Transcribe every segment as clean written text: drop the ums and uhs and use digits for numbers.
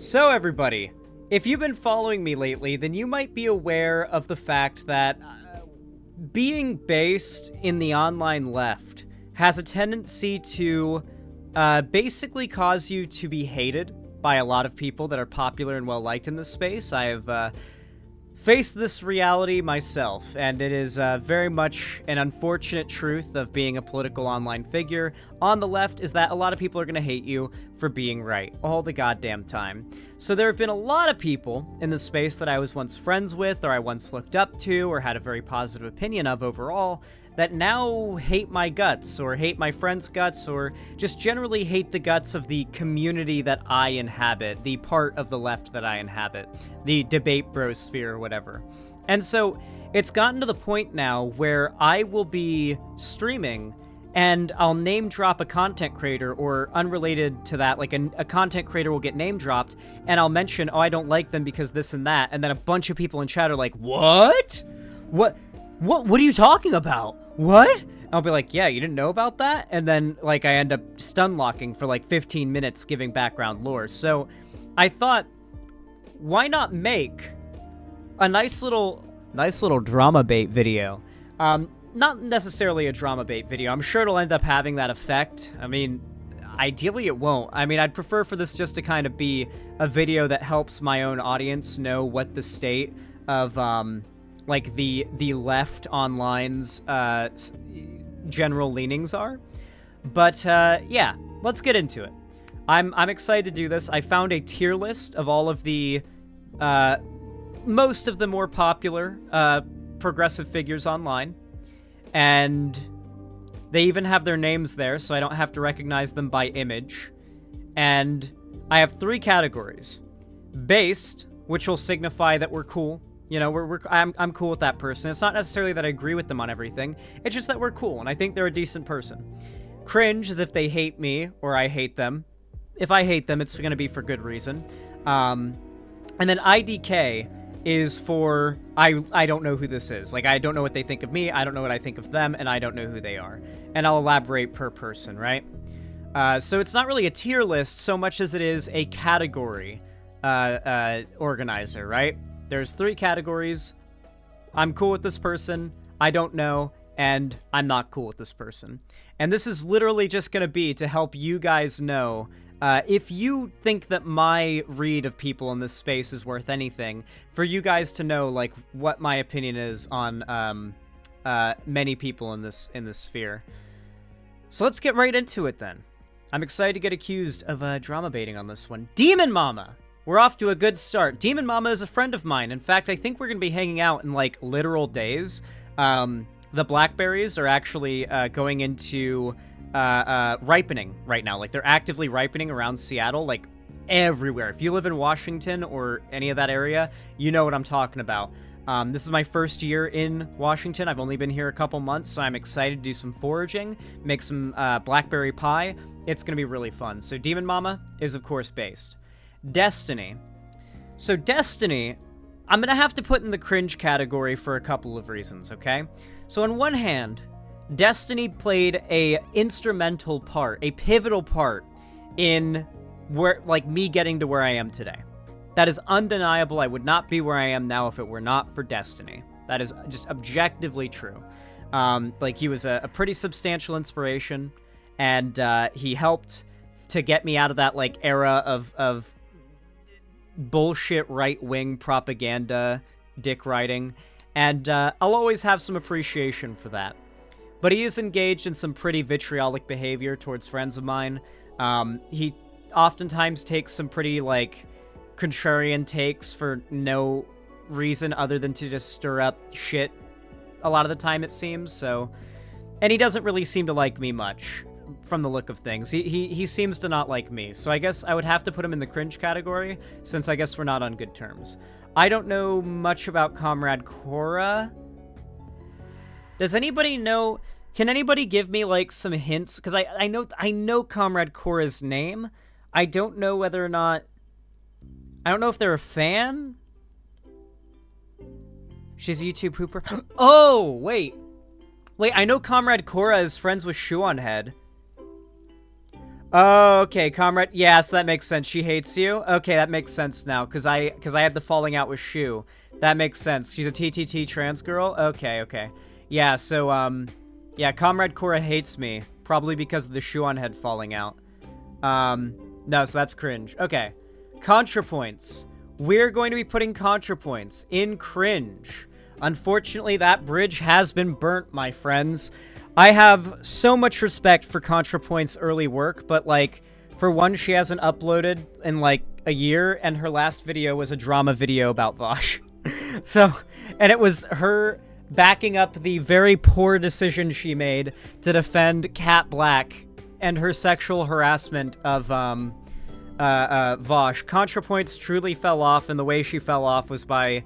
So everybody, if you've been following me lately, then you might be aware of the fact that being based in the online left has a tendency to basically cause you to be hated by a lot of people that are popular and well-liked in this space. I have faced this reality myself, and it is very much an unfortunate truth of being a political online figure on the left, is that a lot of people are going to hate you for being right all the goddamn time. So there have been a lot of people in the space that I was once friends with, or I once looked up to, or had a very positive opinion of overall, that now hate my guts, or hate my friends' guts, or just generally hate the guts of the community that I inhabit, the part of the left that I inhabit, the debate brosphere or whatever. And so it's gotten to the point now where I will be streaming and I'll name drop a content creator, or unrelated to that, like a content creator will get name dropped, and I'll mention, oh, I don't like them because this and that, and then a bunch of people in chat are like, what? What are you talking about? What? I'll be like, yeah, you didn't know about that? And then, like, I end up stun locking for, like, 15 minutes giving background lore. So I thought, why not make a nice little drama bait video? Not necessarily a drama bait video. I'm sure it'll end up having that effect. I mean, ideally it won't. I mean, I'd prefer for this just to kind of be a video that helps my own audience know what the state of, like the left online's general leanings are. But yeah, let's get into it. I'm excited to do this. I found a tier list of all of the most of the more popular progressive figures online, and they even have their names there, so I don't have to recognize them by image. And I have 3 categories: based, which will signify that we're cool. You know, I'm cool with that person. It's not necessarily that I agree with them on everything. It's just that we're cool, and I think they're a decent person. Cringe is if they hate me, or I hate them. If I hate them, it's going to be for good reason. And then IDK is for, I don't know who this is. Like, I don't know what they think of me, I don't know what I think of them, and I don't know who they are. And I'll elaborate per person, right? So it's not really a tier list so much as it is a category organizer, right? There's 3 categories: I'm cool with this person, I don't know, and I'm not cool with this person. And this is literally just going to be to help you guys know, if you think that my read of people in this space is worth anything, for you guys to know, like, what my opinion is on many people in this sphere. So let's get right into it then. I'm excited to get accused of drama baiting on this one. Demon Mama! We're off to a good start. Demon Mama is a friend of mine. In fact, I think we're going to be hanging out in, like, literal days. The blackberries are actually going into ripening right now. Like, they're actively ripening around Seattle, like, everywhere. If you live in Washington or any of that area, you know what I'm talking about. This is my first year in Washington. I've only been here a couple months, so I'm excited to do some foraging, make some blackberry pie. It's going to be really fun. So Demon Mama is, of course, based. Destiny. So Destiny, I'm going to have to put in the cringe category for a couple of reasons, okay? So on one hand, Destiny played a instrumental part, a pivotal part in where, like, me getting to where I am today. That is undeniable. I would not be where I am now if it were not for Destiny. That is just objectively true. Like, he was a pretty substantial inspiration, and he helped to get me out of that, like, era of bullshit right-wing propaganda dick writing, and I'll always have some appreciation for that. But he is engaged in some pretty vitriolic behavior towards friends of mine. He oftentimes takes some pretty, like, contrarian takes for no reason other than to just stir up shit a lot of the time, it seems. So, and he doesn't really seem to like me much from the look of things. He seems to not like me, so I guess I would have to put him in the cringe category, since I guess we're not on good terms. I don't know much about Comrade Cora. Does anybody know? Can anybody give me, like, some hints? Because I know Comrade Cora's name. I don't know whether or not... I don't know if they're a fan. She's a YouTube pooper. Oh, wait. Wait, I know Comrade Cora is friends with Shoe on Head. Oh, okay, comrade. Yeah, so that makes sense. She hates you. Okay, that makes sense now, because I had the falling out with Shu. That makes sense. She's a TTT trans girl. Okay, okay. Yeah, so yeah, Comrade Cora hates me, probably because of the Shuon head falling out. No, so that's cringe. Okay, ContraPoints. We're going to be putting ContraPoints in cringe. Unfortunately, that bridge has been burnt, my friends. I have so much respect for ContraPoint's early work, but, like, for one, she hasn't uploaded in, like, a year, and her last video was a drama video about Vosh. So, and it was her backing up the very poor decision she made to defend Cat Black and her sexual harassment of, Vosh. ContraPoints truly fell off, and the way she fell off was by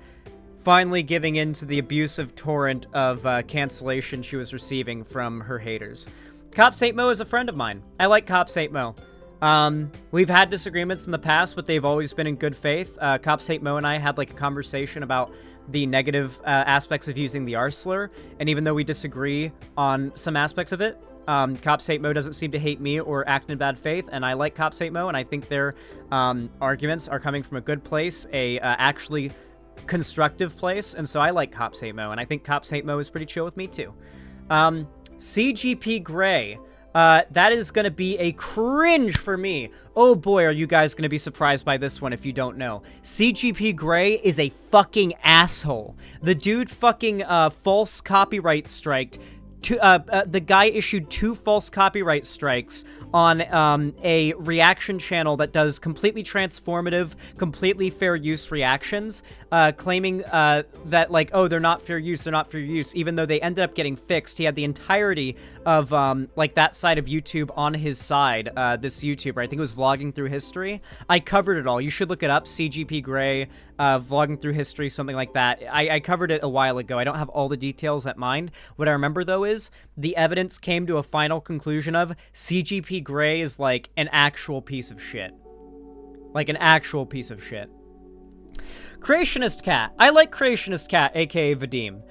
finally giving in to the abusive torrent of cancellation she was receiving from her haters. Cops Hate Mo is a friend of mine. I like Cops Hate Mo. We've had disagreements in the past, but they've always been in good faith. Cops Hate Mo and I had like a conversation about the negative aspects of using the R slur, and even though we disagree on some aspects of it, Cops Hate Mo doesn't seem to hate me or act in bad faith, and I like Cops Hate Mo, and I think their arguments are coming from a good place, actually constructive place, and so I like Cops Hate Mo, and I think Cops Hate Mo is pretty chill with me too. CGP Gray, that is gonna be a cringe for me. Oh boy, are you guys gonna be surprised by this one if you don't know. CGP Gray is a fucking asshole. The dude fucking false copyright striked. The guy issued 2 false copyright strikes on a reaction channel that does completely transformative, completely fair use reactions, claiming that, like, oh, they're not fair use, even though they ended up getting fixed. He had the entirety of, like, that side of YouTube on his side, this YouTuber. I think it was Vlogging Through History. I covered it all. You should look it up, CGP Gray, Vlogging Through History, something like that. I covered it a while ago. I don't have all the details at mind. What I remember, though, is the evidence came to a final conclusion of CGP Gray is like an actual piece of shit. Like an actual piece of shit. Creationist Cat. I like Creationist Cat, aka Vadim.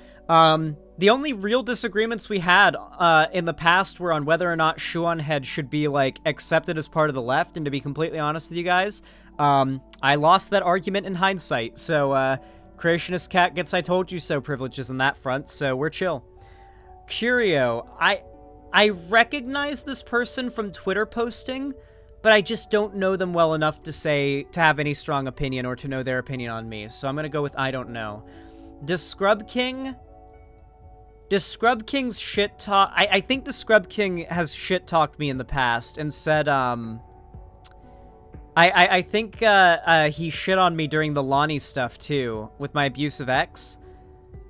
The only real disagreements we had in the past were on whether or not Shuon Head should be, like, accepted as part of the left, and to be completely honest with you guys, I lost that argument in hindsight, so Creationist Cat gets I told you so privileges in that front, so we're chill. Curio, I recognize this person from Twitter posting, but I just don't know them well enough to have any strong opinion or to know their opinion on me, so I'm gonna go with I don't know. Does Scrub King's shit talk... I think the Scrub King has shit talked me in the past and said, I think he shit on me during the Lonnie stuff, too, with my abusive ex.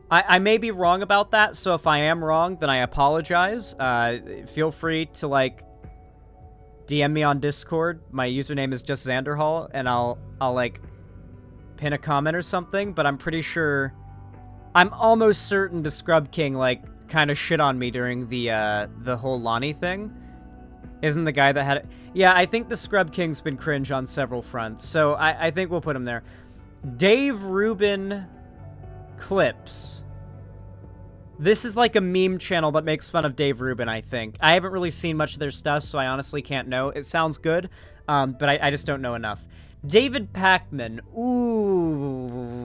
I may be wrong about that, so if I am wrong, then I apologize. Feel free to, like, DM me on Discord. My username is just Xanderhal, and I'll like, pin a comment or something, but I'm pretty sure... I'm almost certain the Scrub King, like, kind of shit on me during the whole Lonnie thing. Isn't the guy that had it? Yeah, I think the Scrub King's been cringe on several fronts, so I think we'll put him there. Dave Rubin Clips. This is like a meme channel that makes fun of Dave Rubin, I think. I haven't really seen much of their stuff, so I honestly can't know. It sounds good, but I just don't know enough. David Pacman. Ooh,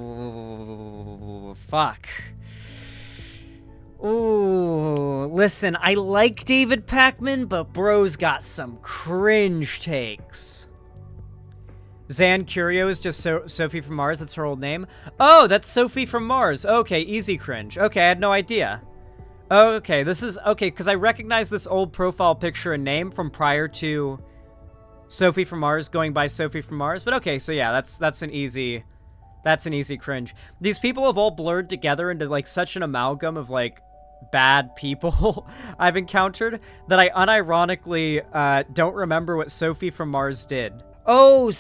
fuck. Ooh, listen, I like David Pacman, but bro's got some cringe takes. Zan Curio is just Sophie from Mars, that's her old name. Oh, that's Sophie from Mars. Okay, easy cringe. Okay, I had no idea. Okay, this is, okay, because I recognize this old profile picture and name from prior to Sophie from Mars going by Sophie from Mars, but okay, so yeah, that's an easy cringe. These people have all blurred together into, like, such an amalgam of, like, bad people I've encountered that I unironically don't remember what Sophie from Mars did. Oh,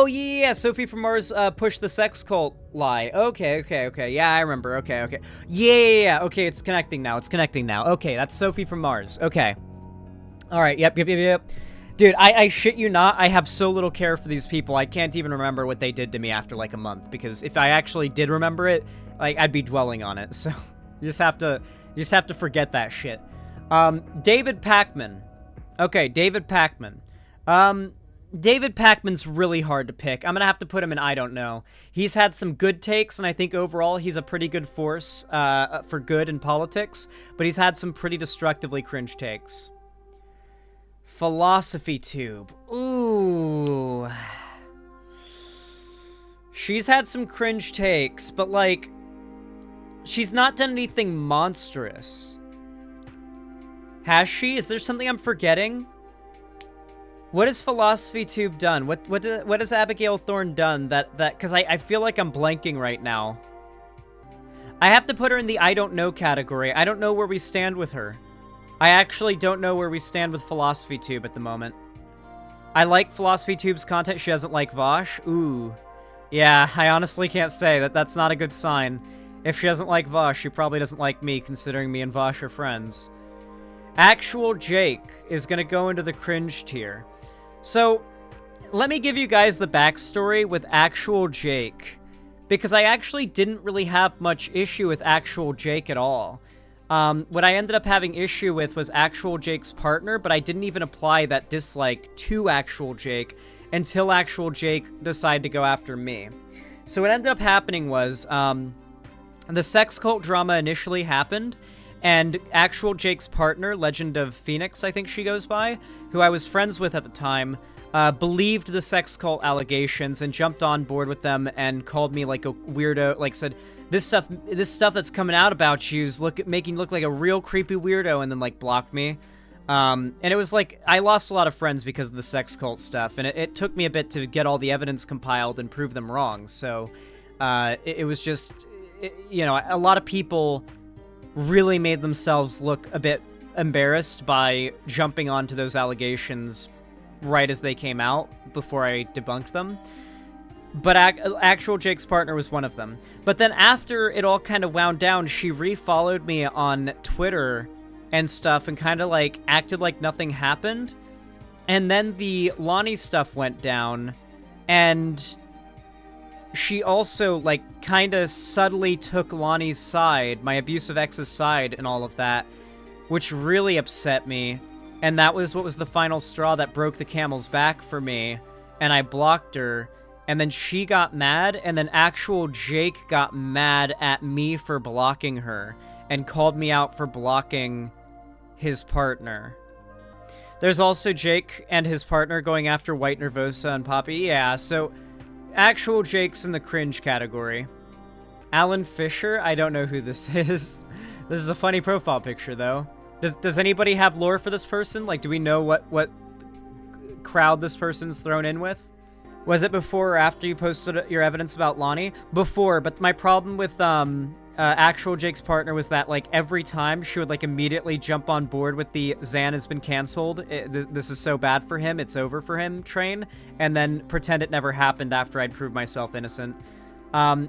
yeah, Sophie from Mars pushed the sex cult lie. Okay, yeah, I remember. Okay. Yeah, okay, it's connecting now. Okay, that's Sophie from Mars. Okay. All right, yep. Dude, I shit you not, I have so little care for these people, I can't even remember what they did to me after, like, a month, because if I actually did remember it, like, I'd be dwelling on it, so you just have to forget that shit. David Pacman. Okay, David Pacman. David Pakman's really hard to pick. I'm gonna have to put him in I don't know. He's had some good takes, and I think overall he's a pretty good force for good in politics, but he's had some pretty destructively cringe takes. Philosophy Tube. Ooh. She's had some cringe takes, but, like, she's not done anything monstrous. Has she? Is there something I'm forgetting? What has Philosophy Tube done? What has Abigail Thorne done that because I feel like I'm blanking right now. I have to put her in the I don't know category. I don't know where we stand with her. I actually don't know where we stand with Philosophy Tube at the moment. I like Philosophy Tube's content. She doesn't like Vosh. Ooh. Yeah, I honestly can't say that. That's not a good sign. If she doesn't like Vosh, she probably doesn't like me, considering me and Vosh are friends. Actual Jake is going to go into the cringe tier. So, let me give you guys the backstory with Actual Jake, because I actually didn't really have much issue with Actual Jake at all. What I ended up having issue with was Actual Jake's partner, but I didn't even apply that dislike to Actual Jake until Actual Jake decided to go after me. So what ended up happening was, the sex cult drama initially happened, and Actual Jake's partner, Legend of Phoenix, I think she goes by, who I was friends with at the time, believed the sex cult allegations and jumped on board with them and called me like a weirdo, like said, this stuff that's coming out about you is making you look like a real creepy weirdo, and then like blocked me. And it was like, I lost a lot of friends because of the sex cult stuff, and it took me a bit to get all the evidence compiled and prove them wrong. So, it was just, you know, a lot of people really made themselves look a bit embarrassed by jumping onto those allegations right as they came out before I debunked them. But Actual Jake's partner was one of them. But then after it all kind of wound down, she refollowed me on Twitter and stuff and kind of like acted like nothing happened. And then the Lonnie stuff went down, and she also like kind of subtly took Lonnie's side, my abusive ex's side, and all of that, which really upset me. And that was what was the final straw that broke the camel's back for me. And I blocked her. And then she got mad, and then Actual Jake got mad at me for blocking her and called me out for blocking his partner. There's also Jake and his partner going after White Nervosa and Poppy. Yeah, so Actual Jake's in the cringe category. Alan Fisher, I don't know who this is. This is a funny profile picture, though. Does anybody have lore for this person? Like, do we know what crowd this person's thrown in with? Was it before or after you posted your evidence about Lonnie? Before, but my problem with Actual Jake's partner was that, like, every time she would, like, immediately jump on board with the Xan has been canceled, this is so bad for him, it's over for him train, and then pretend it never happened after I'd proved myself innocent.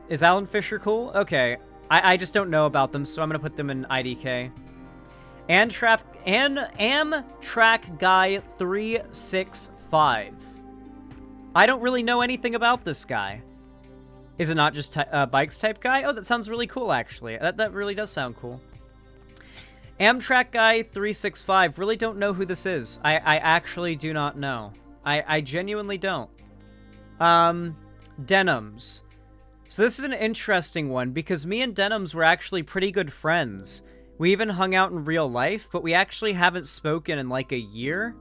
Is Alan Fisher cool? Okay. I just don't know about them, so I'm gonna put them in IDK. Amtrak Guy 365. I don't really know anything about this guy. Is it not just bikes type guy? Oh, that sounds really cool, actually. That really does sound cool. Amtrak Guy 365. Really don't know who this is. I actually do not know. I genuinely don't. Denims. So this is an interesting one, because me and Denims were actually pretty good friends. We even hung out in real life, but we actually haven't spoken in like a year.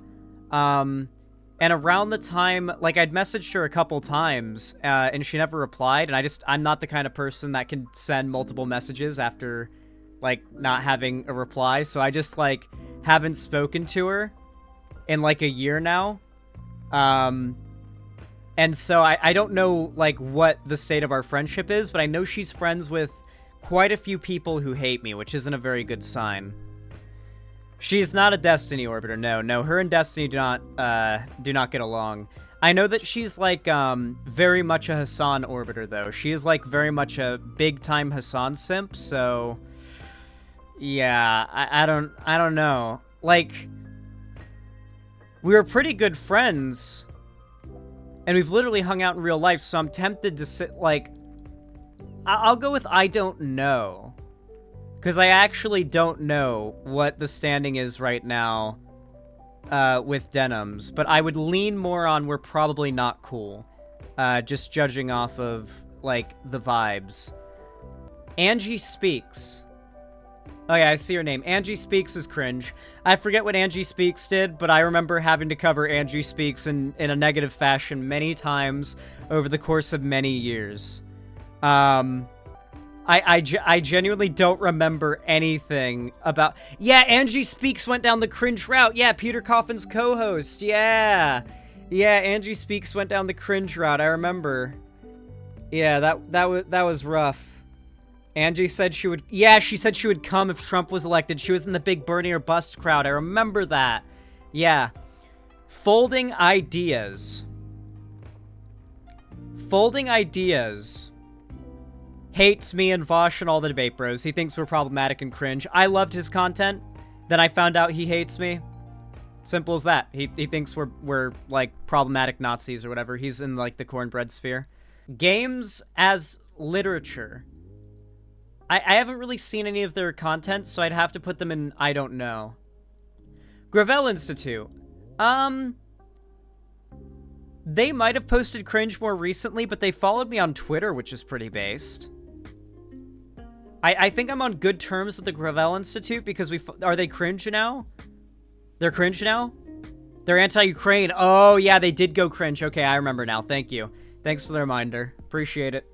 And around the time, like, I'd messaged her a couple times, and she never replied, and I'm not the kind of person that can send multiple messages after, like, not having a reply, so I just, like, haven't spoken to her in, like, a year now. And so I don't know, like, what the state of our friendship is, but I know she's friends with quite a few people who hate me, which isn't a very good sign. She's not a Destiny orbiter. No. Her and Destiny do not get along. I know that she's like very much a Hassan orbiter though. She is like very much a big time Hassan simp. So yeah, I don't know. Like, we were pretty good friends, and we've literally hung out in real life. So I'm tempted to sit like, I'll go with I don't know. Because I actually don't know what the standing is right now with denims, but I would lean more on we're probably not cool. Just judging off of, like, the vibes. Angie Speaks. Oh yeah, I see her name. Angie Speaks is cringe. I forget what Angie Speaks did, but I remember having to cover Angie Speaks in a negative fashion many times over the course of many years. I genuinely don't remember anything about... Yeah, Angie Speaks went down the cringe route. Yeah, Peter Coffin's co-host. Yeah. Yeah, Angie Speaks went down the cringe route. I remember. Yeah, that was rough. Angie said she would... Yeah, she said she would come if Trump was elected. She was in the big Bernie or bust crowd. I remember that. Yeah. Folding Ideas. Folding Ideas hates me and Vosh and all the debate bros. He thinks we're problematic and cringe. I loved his content. Then I found out he hates me. Simple as that. He thinks we're like problematic Nazis or whatever. He's in like the cornbread sphere. Games as literature. I haven't really seen any of their content, so I'd have to put them in I don't know. Gravel Institute. They might have posted cringe more recently, but they followed me on Twitter, which is pretty based. I think I'm on good terms with the Gravel Institute because are they cringe now? They're cringe now? They're anti-Ukraine. Oh, yeah, they did go cringe. Okay, I remember now. Thank you. Thanks for the reminder. Appreciate it.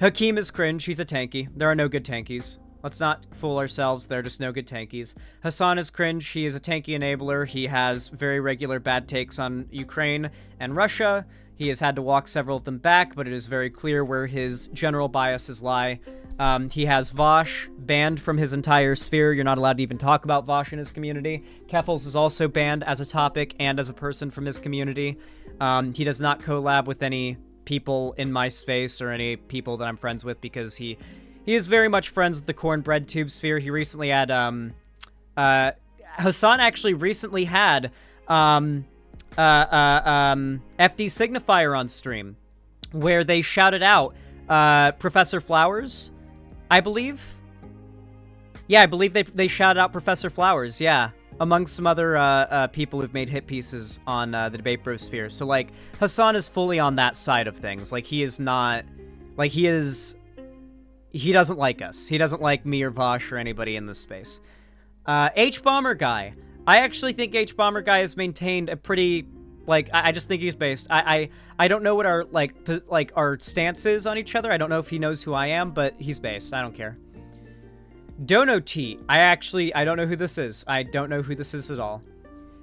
Hakeem is cringe. He's a tanky. There are no good tankies. Let's not fool ourselves. There are just no good tankies. Hassan is cringe. He is a tanky enabler. He has very regular bad takes on Ukraine and Russia. He has had to walk several of them back, but it is very clear where his general biases lie. He has Vosh banned from his entire sphere. You're not allowed to even talk about Vosh in his community. Keffels is also banned as a topic and as a person from his community. He does not collab with any people in my space or any people that I'm friends with because he is very much friends with the cornbread tube sphere. He recently had, Hassan actually recently had, FD Signifier on stream, where they shouted out, Professor Flowers, I believe. Yeah, I believe they shouted out Professor Flowers, yeah, among some other, people who've made hit pieces on, the Debate Bro sphere. So, like, Hassan is fully on that side of things. Like, he is not, like, he doesn't like us. He doesn't like me or Vosh or anybody in this space. H-Bomber Guy. I actually think H-Bomber Guy has maintained a pretty, like, I just think he's based. I don't know what our, like, our stance is on each other. I don't know if he knows who I am, but he's based. I don't care. Dono T. I don't know who this is. I don't know who this is at all.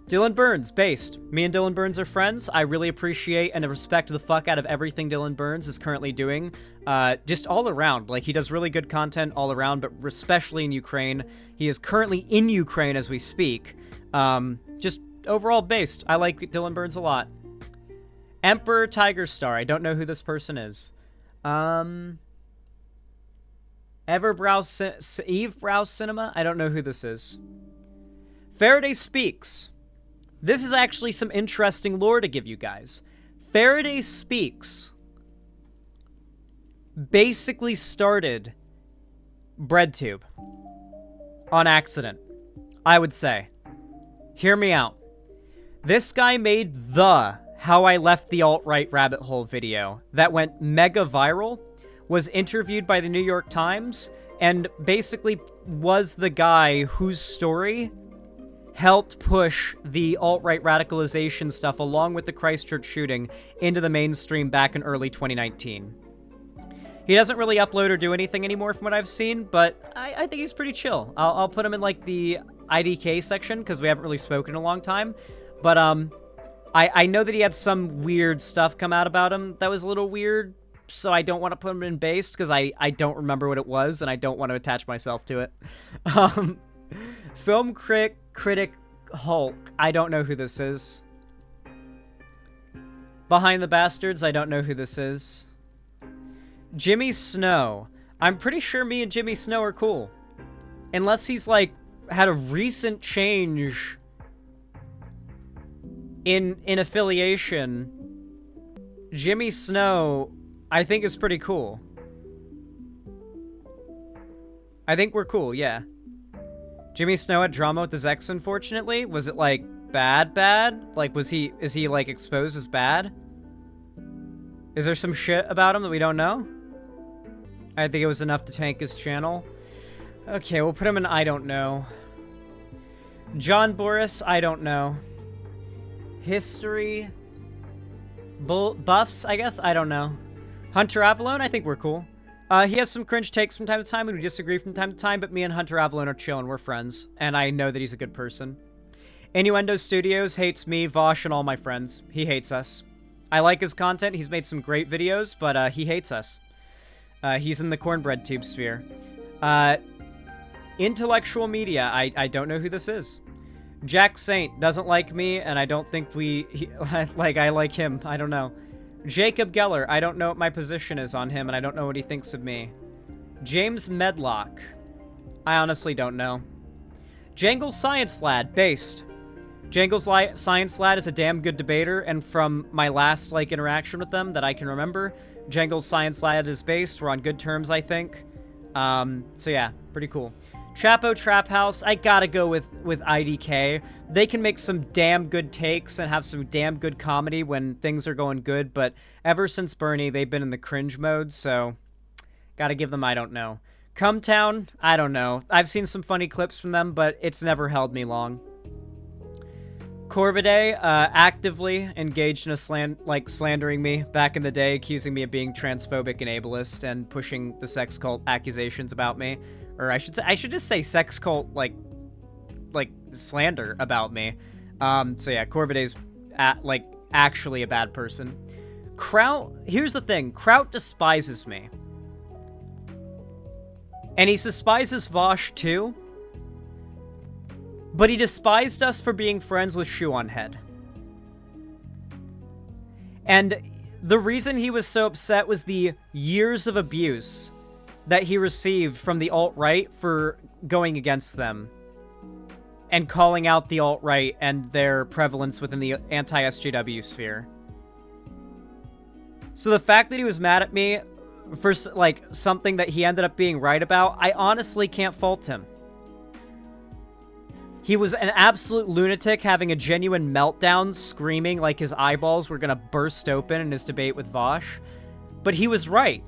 Dylan Burns, based. Me and Dylan Burns are friends. I really appreciate and respect the fuck out of everything Dylan Burns is currently doing. Just all around. Like, he does really good content all around, but especially in Ukraine. He is currently in Ukraine as we speak. Just overall based. I like Dylan Burns a lot. Emperor Tiger Star. I don't know who this person is. Eve Brow Cinema. I don't know who this is. Faraday Speaks. This is actually some interesting lore to give you guys. Faraday Speaks basically started BreadTube on accident, I would say. Hear me out. This guy made the How I Left the Alt-Right Rabbit Hole video that went mega viral, was interviewed by the New York Times, and basically was the guy whose story helped push the alt-right radicalization stuff along with the Christchurch shooting into the mainstream back in early 2019. He doesn't really upload or do anything anymore from what I've seen, but I think he's pretty chill. I'll put him in like the IDK section because we haven't really spoken in a long time. But I know that he had some weird stuff come out about him that was a little weird, so I don't want to put him in based because I don't remember what it was and I don't want to attach myself to it. Film Critic Hulk. I don't know who this is. Behind the Bastards. I don't know who this is. Jimmy Snow. I'm pretty sure me and Jimmy Snow are cool. Unless he's, like, had a recent change in affiliation. Jimmy Snow, I think, is pretty cool. I think we're cool, yeah. Jimmy Snow had drama with his ex, unfortunately. Was it, like, bad? Like, is he, like, exposed as bad? Is there some shit about him that we don't know? I think it was enough to tank his channel. Okay, we'll put him in I don't know. John Boris, I don't know. History. Buffs, I guess? I don't know. Hunter Avalon, I think we're cool. He has some cringe takes from time to time, and we disagree from time to time, but me and Hunter Avalon are chilling. We're friends, and I know that he's a good person. Innuendo Studios hates me, Vosh, and all my friends. He hates us. I like his content. He's made some great videos, but he hates us. He's in the cornbread tube sphere. Intellectual Media, I don't know who this is. Jack Saint doesn't like me, and I don't think I like him. I don't know. Jacob Geller, I don't know what my position is on him, and I don't know what he thinks of me. James Medlock, I honestly don't know. Jangle's Science Lad, based. Jangle's Science Lad is a damn good debater, and from my last, like, interaction with them that I can remember, Jangle's Science Lad is based. We're on good terms, I think. So yeah, pretty cool. Chapo Trap House, I gotta go with IDK. They can make some damn good takes and have some damn good comedy when things are going good, but ever since Bernie, they've been in the cringe mode, so gotta give them I don't know. Cumtown, I don't know. I've seen some funny clips from them, but it's never held me long. Corvidae, actively engaged in slandering me back in the day, accusing me of being transphobic and ableist and pushing the sex cult accusations about me. Or I should just say sex cult, like slander about me. So yeah, Corvidae's actually a bad person. Kraut, here's the thing, Kraut despises me. And he despises Vosh too. But he despised us for being friends with Shoe on Head. And the reason he was so upset was the years of abuse that he received from the alt-right for going against them and calling out the alt-right and their prevalence within the anti-SJW sphere. So the fact that he was mad at me for, like, something that he ended up being right about, I honestly can't fault him. He was an absolute lunatic having a genuine meltdown, screaming like his eyeballs were gonna burst open in his debate with Vosh. But he was right.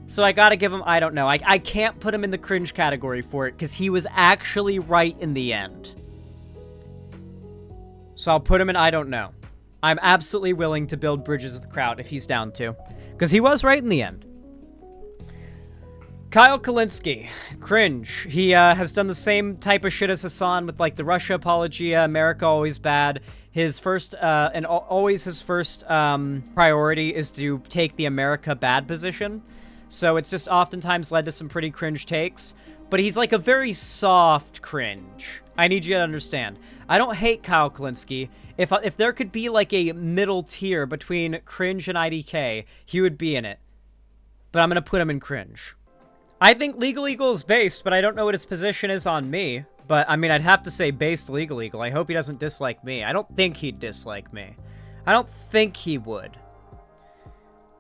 So I gotta give him, I don't know. I can't put him in the cringe category for it, because he was actually right in the end. So I'll put him in I don't know. I'm absolutely willing to build bridges with the crowd if he's down to. Because he was right in the end. Kyle Kalinske, cringe. He has done the same type of shit as Hassan with, like, the Russia apologia, America always bad. His first, and always his first priority is to take the America bad position. So it's just oftentimes led to some pretty cringe takes. But he's like a very soft cringe. I need you to understand. I don't hate Kyle Kalinske. If there could be like a middle tier between cringe and IDK, he would be in it. But I'm going to put him in cringe. I think Legal Eagle is based, but I don't know what his position is on me. But, I mean, I'd have to say based Legal Eagle. I hope he doesn't dislike me. I don't think he'd dislike me. I don't think he would.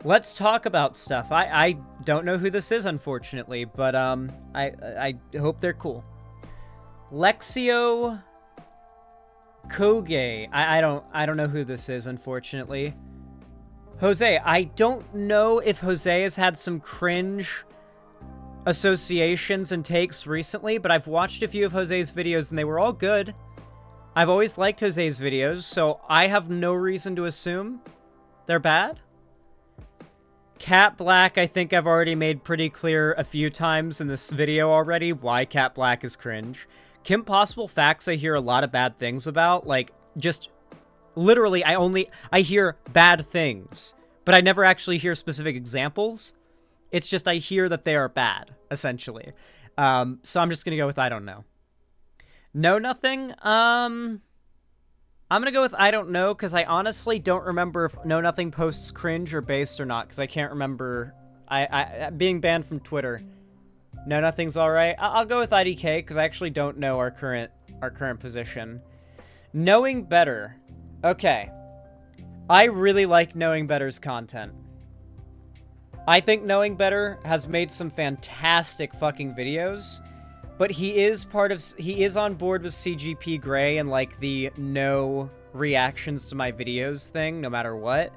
Let's talk about stuff. I don't know who this is, unfortunately, but I hope they're cool. Lexio Koge. I don't know who this is, unfortunately. Jose. I don't know if Jose has had some cringe associations and takes recently, but I've watched a few of Jose's videos and they were all good. I've always liked Jose's videos, so I have no reason to assume they're bad. Cat Black, I think I've already made pretty clear a few times in this video already why Cat Black is cringe. Kim Possible Facts I hear a lot of bad things about, like, just literally I hear bad things, but I never actually hear specific examples. It's just I hear that they are bad, essentially. So I'm just going to go with I don't know. Know Nothing? I'm going to go with I don't know, because I honestly don't remember if Know Nothing posts cringe or based or not, because I can't remember. I being banned from Twitter. Know Nothing's alright. I'll go with IDK, because I actually don't know our current position. Knowing Better. Okay. I really like Knowing Better's content. I think Knowing Better has made some fantastic fucking videos. but he is on board with CGP Grey and like the no reactions to my videos thing, no matter what.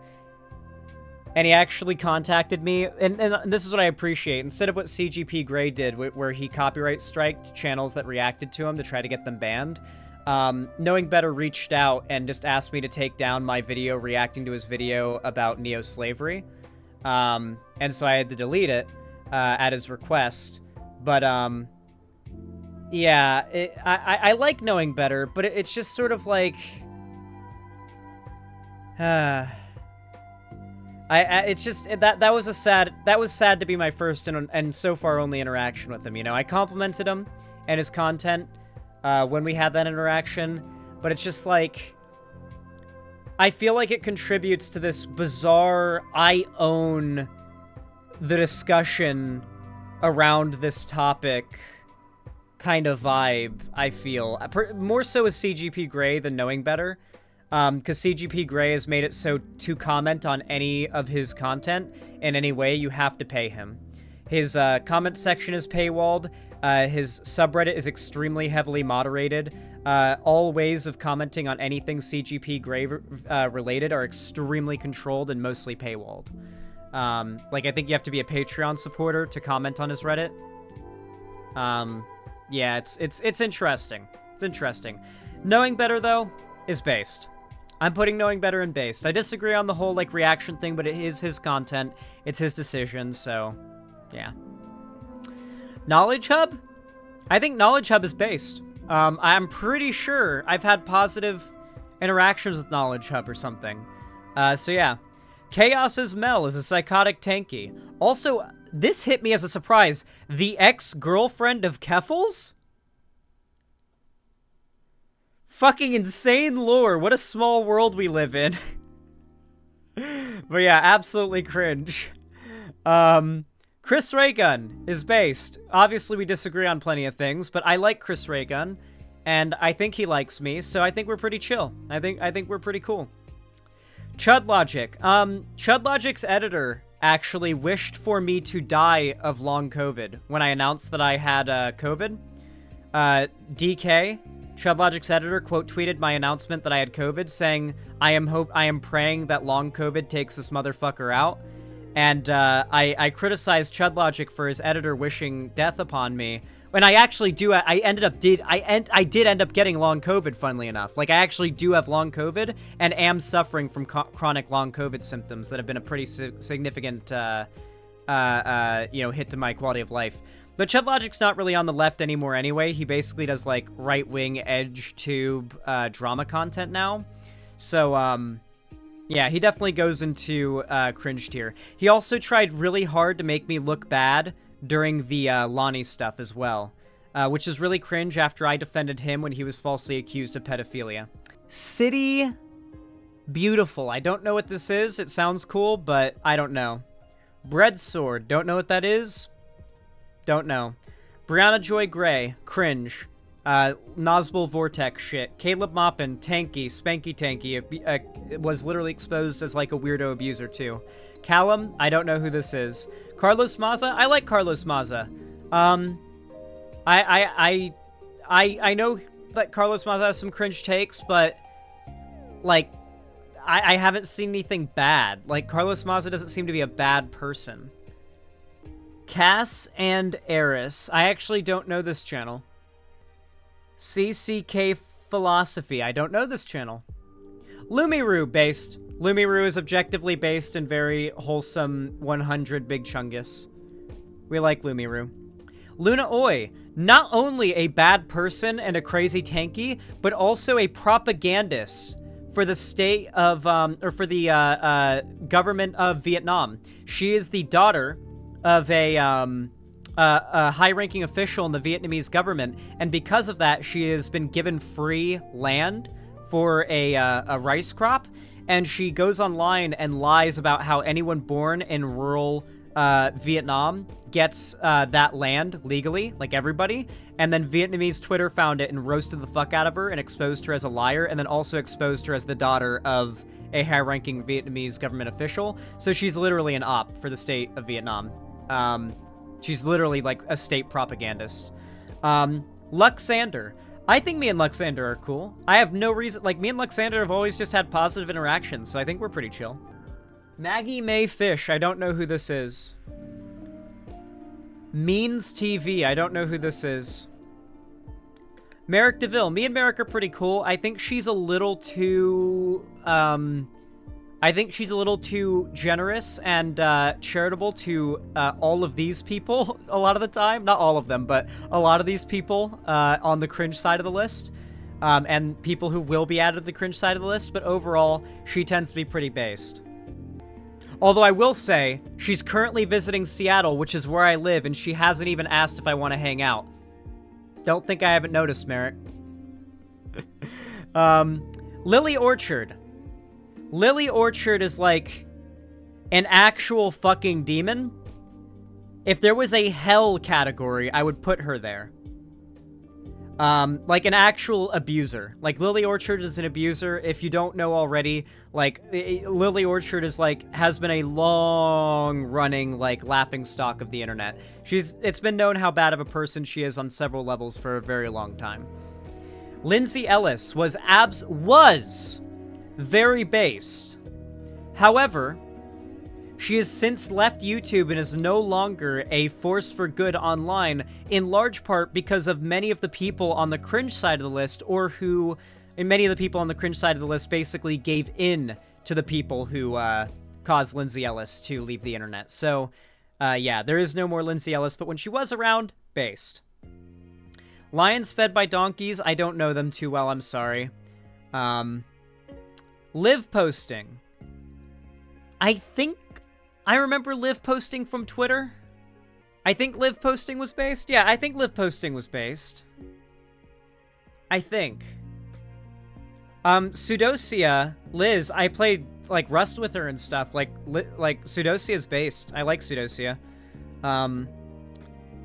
And he actually contacted me, and this is what I appreciate. Instead of what CGP Grey did, where he copyright striked channels that reacted to him to try to get them banned, Knowing Better reached out and just asked me to take down my video reacting to his video about neo-slavery. And so I had to delete it at his request. But, yeah, I like Knowing Better, but it's just sort of like... it's just that was sad to be my first and so far only interaction with him. You know, I complimented him and his content when we had that interaction, but it's just like I feel like it contributes to this bizarre I own the discussion around this topic kind of vibe. I feel more so with CGP Grey than Knowing Better. Because CGP Grey has made it so to comment on any of his content in any way, you have to pay him. His comment section is paywalled. His subreddit is extremely heavily moderated. All ways of commenting on anything CGP Grey related are extremely controlled and mostly paywalled. Like, I think you have to be a Patreon supporter to comment on his Reddit. Yeah, it's interesting. It's interesting. Knowing Better, though, is based. I'm putting Knowing Better in based. I disagree on the whole, like, reaction thing, but it is his content. It's his decision, so, yeah. Knowledge Hub? I think Knowledge Hub is based. I'm pretty sure I've had positive interactions with Knowledge Hub or something. So, yeah. Chaos's Mel is a psychotic tanky. Also, this hit me as a surprise. The ex-girlfriend of Keffels? Fucking insane lore. What a small world we live in. But yeah, absolutely cringe. Chris Raygun is based. Obviously, we disagree on plenty of things, but I like Chris Raygun, and I think he likes me, so I think we're pretty chill. I think we're pretty cool. Chud Logic. Chud Logic's editor actually wished for me to die of long COVID when I announced that I had COVID. DK, Chud Logic's editor, quote tweeted my announcement that I had COVID, saying, I am praying that long COVID takes this motherfucker out. And I criticized Chud Logic for his editor wishing death upon me. And I actually do. I did end up getting long COVID, funnily enough. Like, I actually do have long COVID and am suffering from chronic long COVID symptoms that have been a pretty significant, hit to my quality of life. But Chud Logic's not really on the left anymore anyway. He basically does, like, right-wing edge tube drama content now. So, yeah, he definitely goes into cringe tier. He also tried really hard to make me look bad during the Lonnie stuff as well, which is really cringe after I defended him when he was falsely accused of pedophilia. City Beautiful. I don't know what this is. It sounds cool, but I don't know. Bread Sword. Don't know what that is. Don't know. Brianna Joy Gray. Cringe. Nosbel Vortex shit. Caleb Moppin. Tanky. Spanky Tanky. Was literally exposed as like a weirdo abuser too. Callum. I don't know who this is. Carlos Maza. I like Carlos Maza. I know that Carlos Maza has some cringe takes, but like I haven't seen anything bad. Like, Carlos Maza doesn't seem to be a bad person. Cass and Eris. I actually don't know this channel. CCK Philosophy. I don't know this channel. Lumiru based. Lumiru is objectively based and very wholesome 100 Big Chungus. We like Lumiru. Luna Oi. Not only a bad person and a crazy tanky, but also a propagandist for the state of, or for the government of Vietnam. She is the daughter of a high-ranking official in the Vietnamese government, and because of that, she has been given free land for a rice crop, and she goes online and lies about how anyone born in rural Vietnam gets that land legally, like everybody, and then Vietnamese Twitter found it and roasted the fuck out of her and exposed her as a liar, and then also exposed her as the daughter of a high-ranking Vietnamese government official. So she's literally an op for the state of Vietnam. She's literally like a state propagandist. Luxander. I think me and Luxander are cool. I have no reason, like, me and Luxander have always just had positive interactions, so I think we're pretty chill. Maggie May Fish, I don't know who this is. Means TV, I don't know who this is. Merrick DeVille, me and Merrick are pretty cool. I think she's a little too, generous and charitable to all of these people a lot of the time. Not all of them, but a lot of these people on the cringe side of the list. And people who will be added to the cringe side of the list. But overall, she tends to be pretty based. Although I will say, she's currently visiting Seattle, which is where I live, and she hasn't even asked if I want to hang out. Don't think I haven't noticed, Merrick. Lily Orchard. Lily Orchard is like an actual fucking demon. If there was a hell category, I would put her there. Like an actual abuser. Like, Lily Orchard is an abuser. If you don't know already, like, Lily Orchard is like, has been a long-running, like, laughingstock of the internet. It's been known how bad of a person she is on several levels for a very long time. Lindsay Ellis was very based. However, she has since left YouTube and is no longer a force for good online, in large part because of many of the people on the cringe side of the list, and many of the people on the cringe side of the list basically gave in to the people who caused Lindsay Ellis to leave the internet. So, yeah, there is no more Lindsay Ellis, but when she was around, based. Lions fed by donkeys, I don't know them too well, I'm sorry. Liv posting. I think I remember Liv posting from Twitter. I think Liv posting was based. Yeah, I think Liv posting was based. I think. Sudosia, Liz, I played, like, Rust with her and stuff. Like Sudosia's based. I like Sudosia.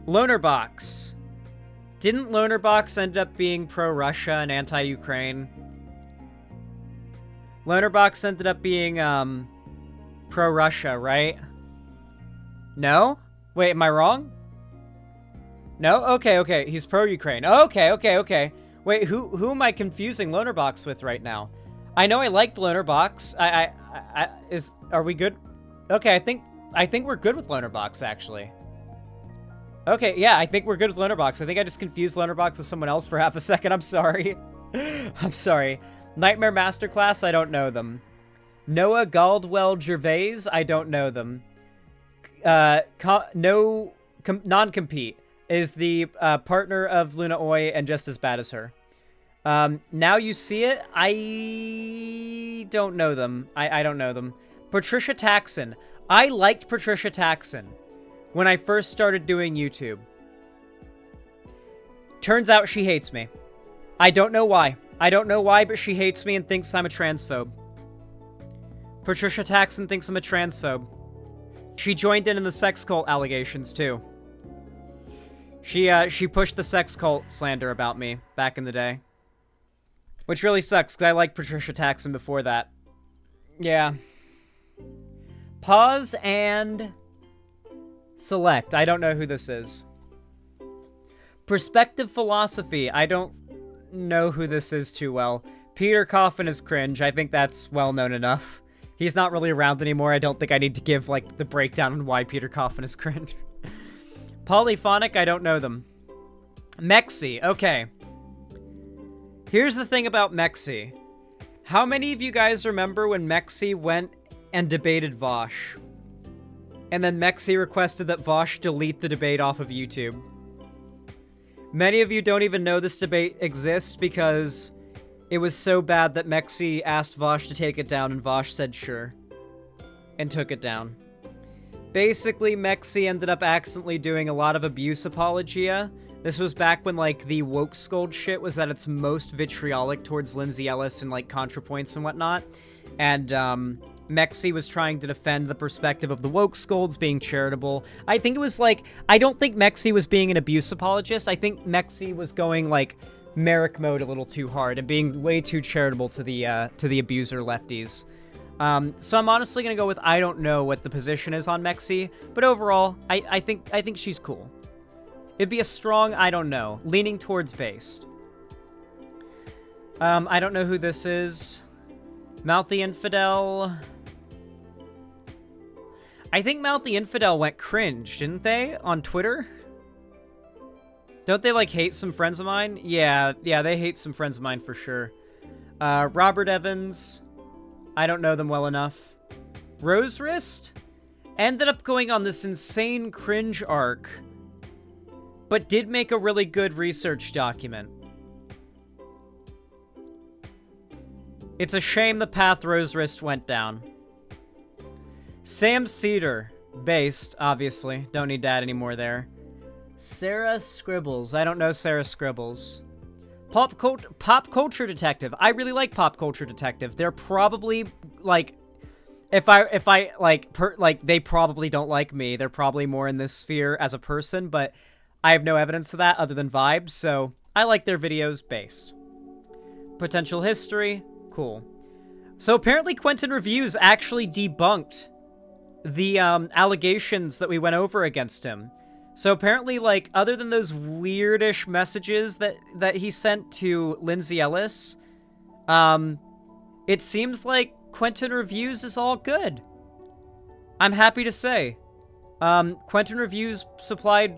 Lonerbox. Didn't Lonerbox end up being pro-Russia and anti-Ukraine? Lonerbox ended up being, pro-Russia, right? No? Wait, am I wrong? No? Okay. He's pro-Ukraine. Okay. Wait, who am I confusing Lonerbox with right now? I know I liked Lonerbox. Are we good? Okay, I think we're good with Lonerbox, actually. Okay, yeah, I think we're good with Lonerbox. I think I just confused Lonerbox with someone else for half a second. I'm sorry. I'm sorry. Nightmare Masterclass, I don't know them. Noah Galdwell Gervais, I don't know them. Non-compete is the partner of Luna Oi and just as bad as her. Now You See It, I don't know them. I don't know them. Patricia Taxon. I liked Patricia Taxon when I first started doing YouTube. Turns out she hates me. I don't know why. But she hates me and thinks I'm a transphobe. Patricia Taxon thinks I'm a transphobe. She joined in the sex cult allegations, too. She pushed the sex cult slander about me back in the day. Which really sucks, because I liked Patricia Taxon before that. Yeah. Pause and select. I don't know who this is. Perspective Philosophy. I don't know who this is too well. Peter Coffin is cringe. I think that's well known enough. He's not really around anymore. I don't think I need to give, like, the breakdown on why Peter Coffin is cringe. Polyphonic, I don't know them. Mexi, okay. Here's the thing about Mexi. How many of you guys remember when Mexi went and debated Vosh? And then Mexi requested that Vosh delete the debate off of YouTube. Many of you don't even know this debate exists because it was so bad that Mexi asked Vosh to take it down, and Vosh said sure. And took it down. Basically, Mexi ended up accidentally doing a lot of abuse apologia. This was back when, like, the woke scold shit was at its most vitriolic towards Lindsay Ellis and, like, ContraPoints and whatnot. And, Mexi was trying to defend the perspective of the woke scolds being charitable. I think it was, like, I don't think Mexi was being an abuse apologist. I think Mexi was going, like, Merrick mode a little too hard and being way too charitable to the abuser lefties. So I'm honestly gonna go with I don't know what the position is on Mexi, but overall, I think she's cool. It'd be a strong, I don't know, leaning towards based. I don't know who this is. Mouthy Infidel. I think Mouthy Infidel went cringe, didn't they? On Twitter? Don't they, like, hate some friends of mine? Yeah, they hate some friends of mine for sure. Robert Evans. I don't know them well enough. Rose Wrist? Ended up going on this insane cringe arc, but did make a really good research document. It's a shame the path Rose Wrist went down. Sam Cedar. Based, obviously. Don't need to add any more there. Sarah Scribbles. I don't know Sarah Scribbles. Pop Culture Detective. I really like Pop Culture Detective. They're probably, like... If I they probably don't like me. They're probably more in this sphere as a person, but I have no evidence of that other than vibes, so I like their videos based. Potential history. Cool. So apparently Quentin Reviews actually debunked the allegations that we went over against him. So apparently, like, other than those weirdish messages that he sent to Lindsay Ellis, it seems like Quentin Reviews is all good. I'm happy to say. Quentin Reviews supplied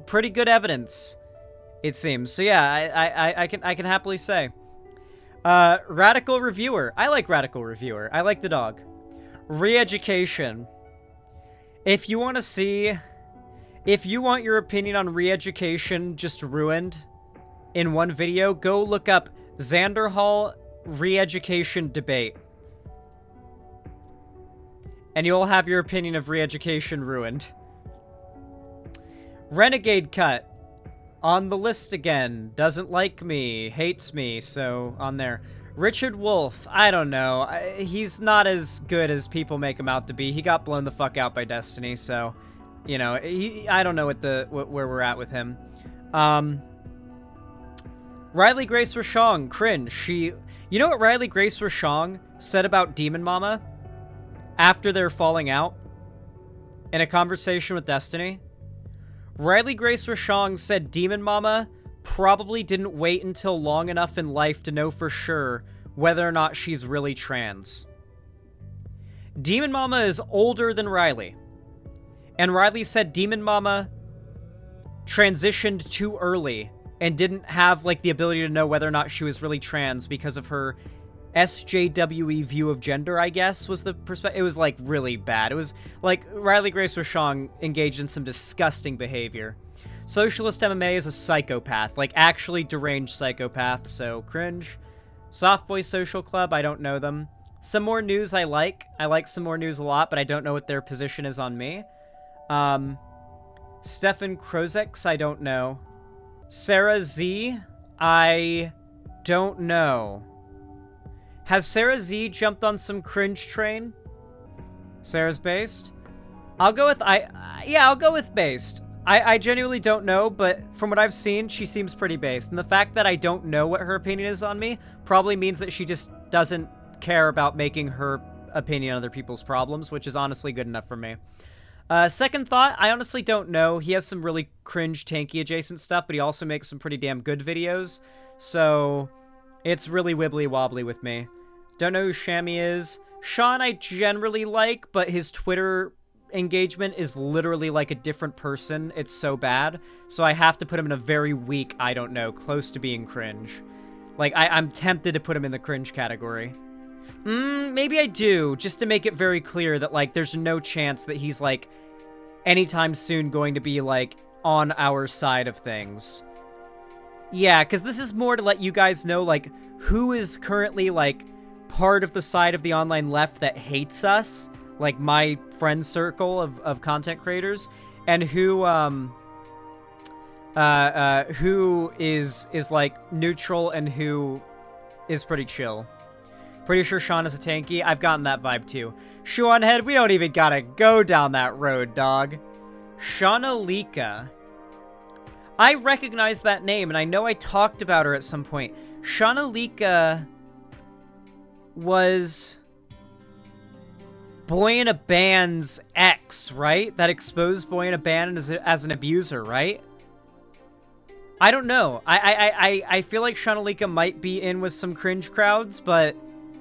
pretty good evidence, it seems. So yeah, I can happily say. Radical Reviewer. I like Radical Reviewer. I like the dog. Re-education. If you want to see... If you want your opinion on re-education just ruined in one video, go look up Xanderhal re-education debate. And you'll have your opinion of re-education ruined. Renegade Cut. On the list again. Doesn't like me. Hates me. So, on there. Richard Wolf. I don't know. He's not as good as people make him out to be. He got blown the fuck out by Destiny, so... You know, I don't know where we're at with him. Riley Grace Rochong, cringe. You know what Riley Grace Rochong said about Demon Mama after their falling out in a conversation with Destiny? Riley Grace Rochong said Demon Mama probably didn't wait until long enough in life to know for sure whether or not she's really trans. Demon Mama is older than Riley. And Riley said Demon Mama transitioned too early and didn't have, like, the ability to know whether or not she was really trans because of her SJWE view of gender, I guess, was the perspective. It was, like, really bad. It was, like, Riley Grace Rochong engaged in some disgusting behavior. Socialist MMA is a psychopath, like, actually deranged psychopath, so cringe. Soft Boy Social Club, I don't know them. Some More News I like. I like Some More News a lot, but I don't know what their position is on me. Stefan Krozex, I don't know. Sarah Z, I don't know. Has Sarah Z jumped on some cringe train? Sarah's based? I'll go with, I'll go with based. I genuinely don't know, but from what I've seen, she seems pretty based. And the fact that I don't know what her opinion is on me probably means that she just doesn't care about making her opinion on other people's problems, which is honestly good enough for me. Second thought, I honestly don't know. He has some really cringe tanky adjacent stuff, but he also makes some pretty damn good videos. So, it's really wibbly wobbly with me. Don't know who Shammy is. Sean I generally like, but his Twitter engagement is literally like a different person. It's so bad. So I have to put him in a very weak, I don't know, close to being cringe. Like, I'm tempted to put him in the cringe category. Maybe I do, just to make it very clear that, like, there's no chance that he's, like, anytime soon going to be, like, on our side of things. Yeah, because this is more to let you guys know, like, who is currently, like, part of the side of the online left that hates us, like, my friend circle of content creators, and who is, like, neutral and who is pretty chill. Pretty sure Sean is a tanky. I've gotten that vibe too. Shoe on head, we don't even gotta go down that road, dog. Shauna Lika. I recognize that name, and I know I talked about her at some point. Shauna Lika was... Boy in a Band's ex, right? That exposed Boy in a Band as an abuser, right? I don't know. I feel like Shunalika might be in with some cringe crowds, but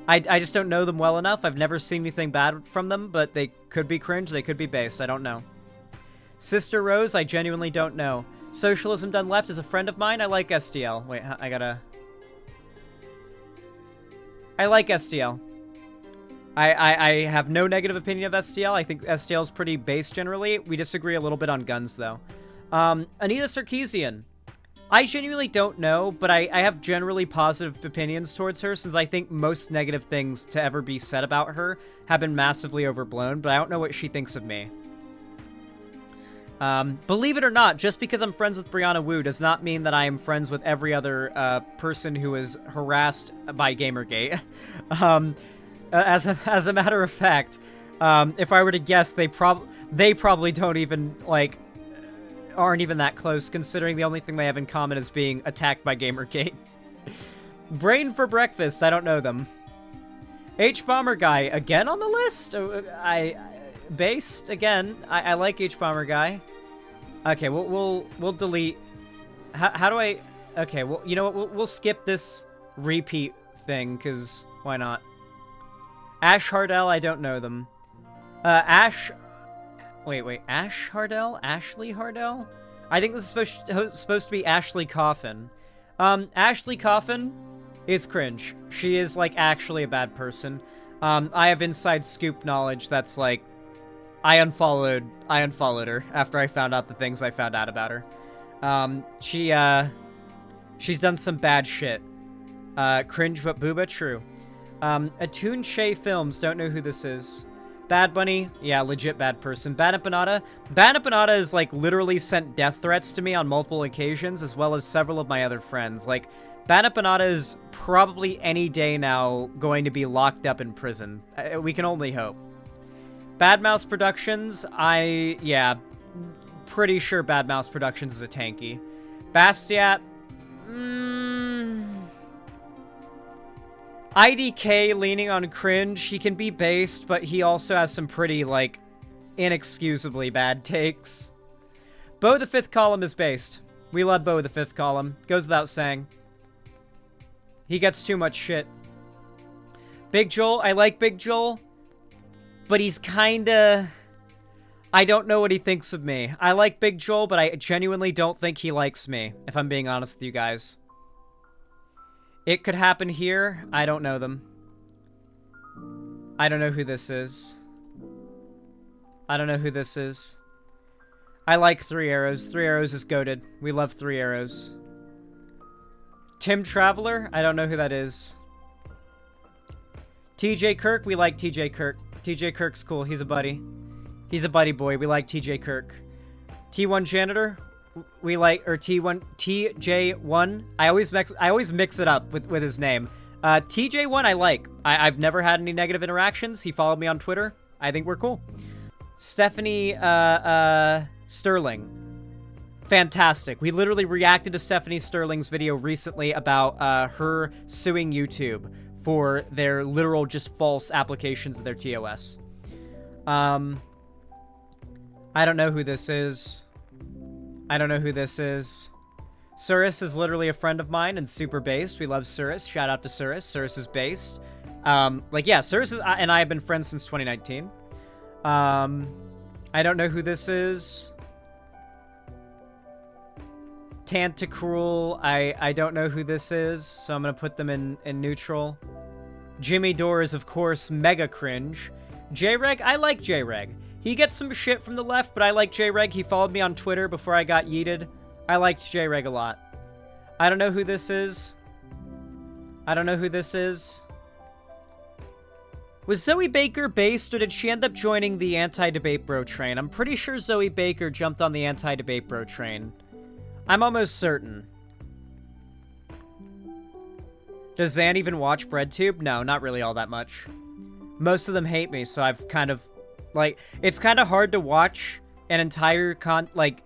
I just don't know them well enough. I've never seen anything bad from them, but they could be cringe, they could be based. I don't know. Sister Rose, I genuinely don't know. Socialism Done Left is a friend of mine. I like SDL. Wait, I like SDL. I have no negative opinion of SDL. I think SDL is pretty base generally. We disagree a little bit on guns, though. Anita Sarkeesian. I genuinely don't know, but I have generally positive opinions towards her, since I think most negative things to ever be said about her have been massively overblown, but I don't know what she thinks of me. Believe it or not, just because I'm friends with Brianna Wu does not mean that I am friends with every other person who is harassed by Gamergate. As a matter of fact, if I were to guess, they probably don't even, like, aren't even that close, considering the only thing they have in common is being attacked by Gamergate. Brain for breakfast, I don't know them. H-Bomber Guy, again on the list? Based, again. I like H-Bomber Guy. Okay, we'll delete. How do I... Okay, well, you know what? We'll skip this repeat thing, because why not? Ash Hardell, I don't know them. Ash... Wait, Ash Hardell? Ashley Hardell? I think this is supposed to be Ashley Coffin. Ashley Coffin is cringe. She is, like, actually a bad person. I have inside scoop knowledge that's, like, I unfollowed her after I found out the things I found out about her. She's done some bad shit. Cringe but booba, true. Atune Shay Films, don't know who this is. Bad Bunny, yeah, legit bad person. Banapanada. Banapanada has, like, literally sent death threats to me on multiple occasions, as well as several of my other friends. Like, Banapanada is probably any day now going to be locked up in prison. We can only hope. Bad Mouse Productions, yeah, pretty sure Bad Mouse Productions is a tanky. Bastiat, IDK leaning on cringe. He can be based, but he also has some pretty, like, inexcusably bad takes. Bo the Fifth Column is based. We love Bo the Fifth Column. Goes without saying. He gets too much shit. Big Joel, I like Big Joel, but he's kinda... I don't know what he thinks of me. I like Big Joel, but I genuinely don't think he likes me, if I'm being honest with you guys. It Could Happen Here. I don't know them. I don't know who this is. I don't know who this is. I like Three Arrows. Three Arrows is goated. We love Three Arrows. Tim Traveler. I don't know who that is. TJ Kirk. We like TJ Kirk. TJ Kirk's cool. He's a buddy. He's a buddy boy. We like TJ Kirk. T1 Janitor. We like, or T1, TJ1. I always mix it up with his name. TJ1 I like. I've never had any negative interactions. He followed me on Twitter. I think we're cool. Stephanie Sterling. Fantastic. We literally reacted to Stephanie Sterling's video recently about her suing YouTube for their literal just false applications of their TOS. I don't know who this is. I don't know who this is. Surus is literally a friend of mine and super based. We love Surus. Shout out to Surus. Surus is based. Like, yeah, Surus and I have been friends since 2019. I don't know who this is. Tantacruel, I don't know who this is, so I'm gonna put them in neutral. Jimmy Dore is, of course, mega cringe. J-Reg, I like J-Reg. He gets some shit from the left, but I like J-Reg. He followed me on Twitter before I got yeeted. I liked J-Reg a lot. I don't know who this is. I don't know who this is. Was Zoe Baker based, or did she end up joining the anti-debate bro train? I'm pretty sure Zoe Baker jumped on the anti-debate bro train. I'm almost certain. Does Zan even watch BreadTube? No, not really all that much. Most of them hate me, so I've kind of... Like, it's kind of hard to watch an entire,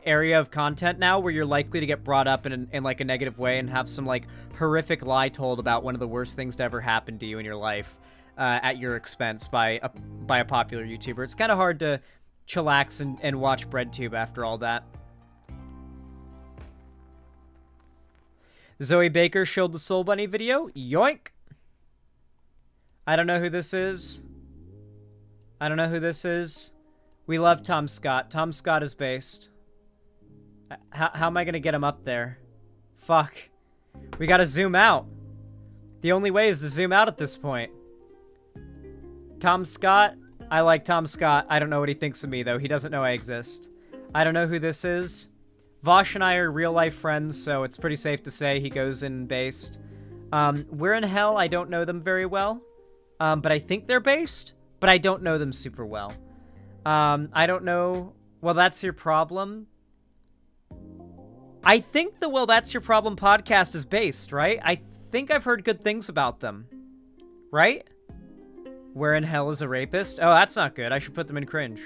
area of content now where you're likely to get brought up in like, a negative way and have some, like, horrific lie told about one of the worst things to ever happen to you in your life. at your expense by a popular YouTuber. It's kind of hard to chillax and watch BreadTube after all that. Zoe Baker showed the Soul Bunny video. Yoink! I don't know who this is. I don't know who this is. We love Tom Scott. Tom Scott is based. How am I going to get him up there? Fuck. We got to zoom out. The only way is to zoom out at this point. Tom Scott. I like Tom Scott. I don't know what he thinks of me, though. He doesn't know I exist. I don't know who this is. Vosh and I are real-life friends, so it's pretty safe to say he goes in based. We're in Hell. I don't know them very well. But I think they're based. But I don't know them super well. I don't know. Well, that's your problem. I think the Well, That's Your Problem podcast is based, right? I think I've heard good things about them. Right? Where in Hell is a Rapist? Oh, that's not good. I should put them in cringe.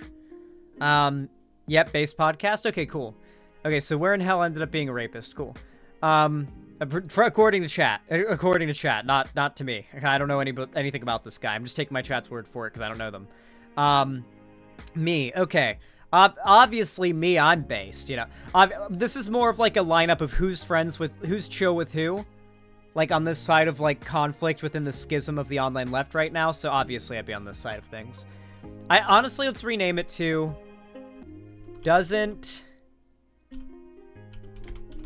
Yep, based podcast. Okay, cool. Okay, so Where in Hell ended up being a rapist. Cool. According to chat. According to chat, not to me. I don't know anything about this guy. I'm just taking my chat's word for it because I don't know them. Me. Okay. Obviously, me, I'm based, you know. This is more of like a lineup of who's chill with who. Like on this side of like conflict within the schism of the online left right now. So obviously I'd be on this side of things. Honestly, let's rename it to Doesn't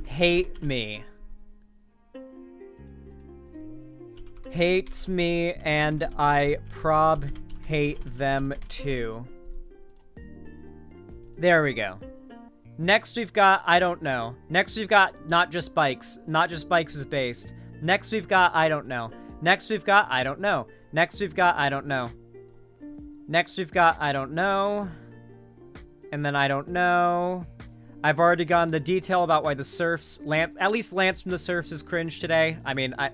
Hate Me. Hates me and I hate them too. There we go. Next we've got I don't know. Next we've got Not Just Bikes. Not Just Bikes is based. Next we've got I don't know. Next we've got I don't know. Next we've got I don't know. Next we've got I don't know. And then I don't know. I've already gone into detail about why the Surfs, at least Lance from the Surfs is cringe today. I mean, I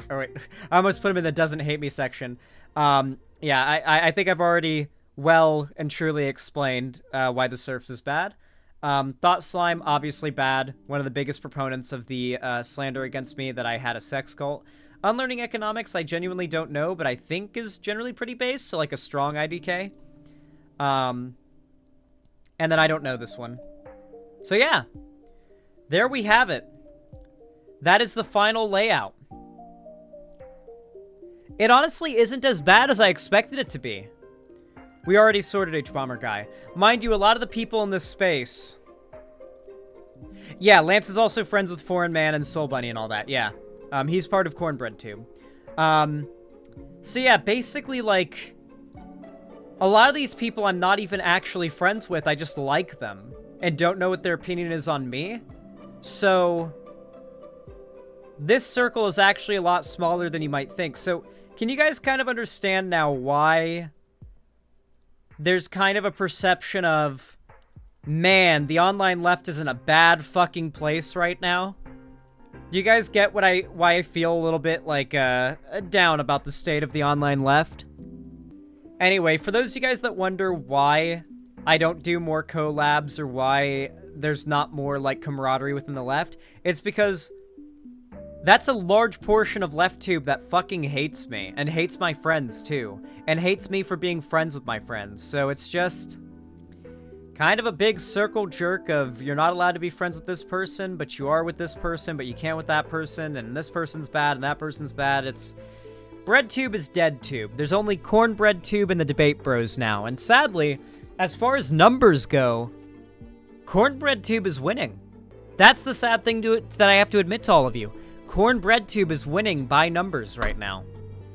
almost put him in the Doesn't Hate Me section. Yeah, I think I've already well and truly explained why the Surfs is bad. Thought Slime, obviously bad. One of the biggest proponents of the slander against me that I had a sex cult. Unlearning Economics, I genuinely don't know, but I think is generally pretty based, so like a strong IDK. And then I don't know this one. So yeah, there we have it. That is the final layout. It honestly isn't as bad as I expected it to be. We already sorted H-Bomber guy. Mind you, a lot of the people in this space... Yeah, Lance is also friends with Foreign Man and Soul Bunny and all that, yeah. He's part of Cornbread too. So yeah, basically, like... A lot of these people I'm not even actually friends with, I just like them. And don't know what their opinion is on me. So... This circle is actually a lot smaller than you might think. So, can you guys kind of understand now why... There's kind of a perception of, man, the online left is in a bad fucking place right now. Do you guys get why I feel a little bit like down about the state of the online left? Anyway, for those of you guys that wonder why I don't do more collabs or why there's not more like camaraderie within the left, it's because that's a large portion of LeftTube that fucking hates me, and hates my friends too, and hates me for being friends with my friends. So it's just kind of a big circle jerk of you're not allowed to be friends with this person, but you are with this person, but you can't with that person, and this person's bad and that person's bad. It's BreadTube is dead tube. There's only Cornbread Tube and the Debate Bros now, and sadly, as far as numbers go, Cornbread Tube is winning. That's the sad thing that I have to admit to all of you. Cornbread Tube is winning by numbers right now.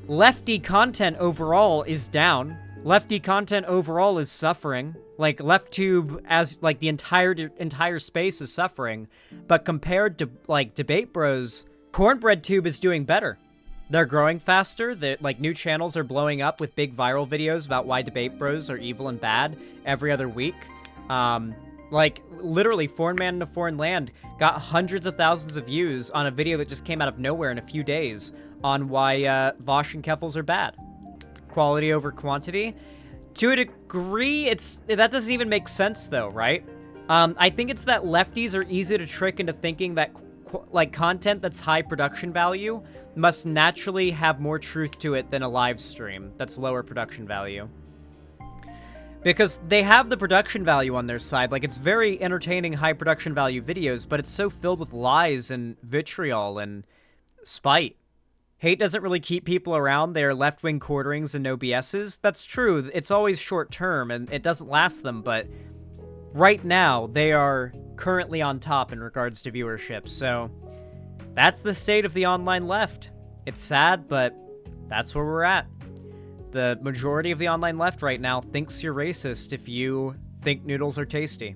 Lefty content overall is down. Lefty content overall is suffering. Like, LeftTube as, like, the entire space is suffering. But compared to, like, Debate Bros, Cornbread Tube is doing better. They're growing faster. Like, new channels are blowing up with big viral videos about why Debate Bros are evil and bad every other week. Like, literally, Foreign Man in a Foreign Land got hundreds of thousands of views on a video that just came out of nowhere in a few days on why Vosh and Keffels are bad. Quality over quantity. To a degree, that doesn't even make sense, though, right? I think it's that lefties are easy to trick into thinking that like content that's high production value must naturally have more truth to it than a live stream that's lower production value. Because they have the production value on their side. Like, it's very entertaining, high production value videos, but it's so filled with lies and vitriol and spite. Hate doesn't really keep people around. They're left-wing quarterings and no BSs. That's true. It's always short-term, and it doesn't last them, but right now, they are currently on top in regards to viewership. So that's the state of the online left. It's sad, but that's where we're at. The majority of the online left right now thinks you're racist if you think noodles are tasty.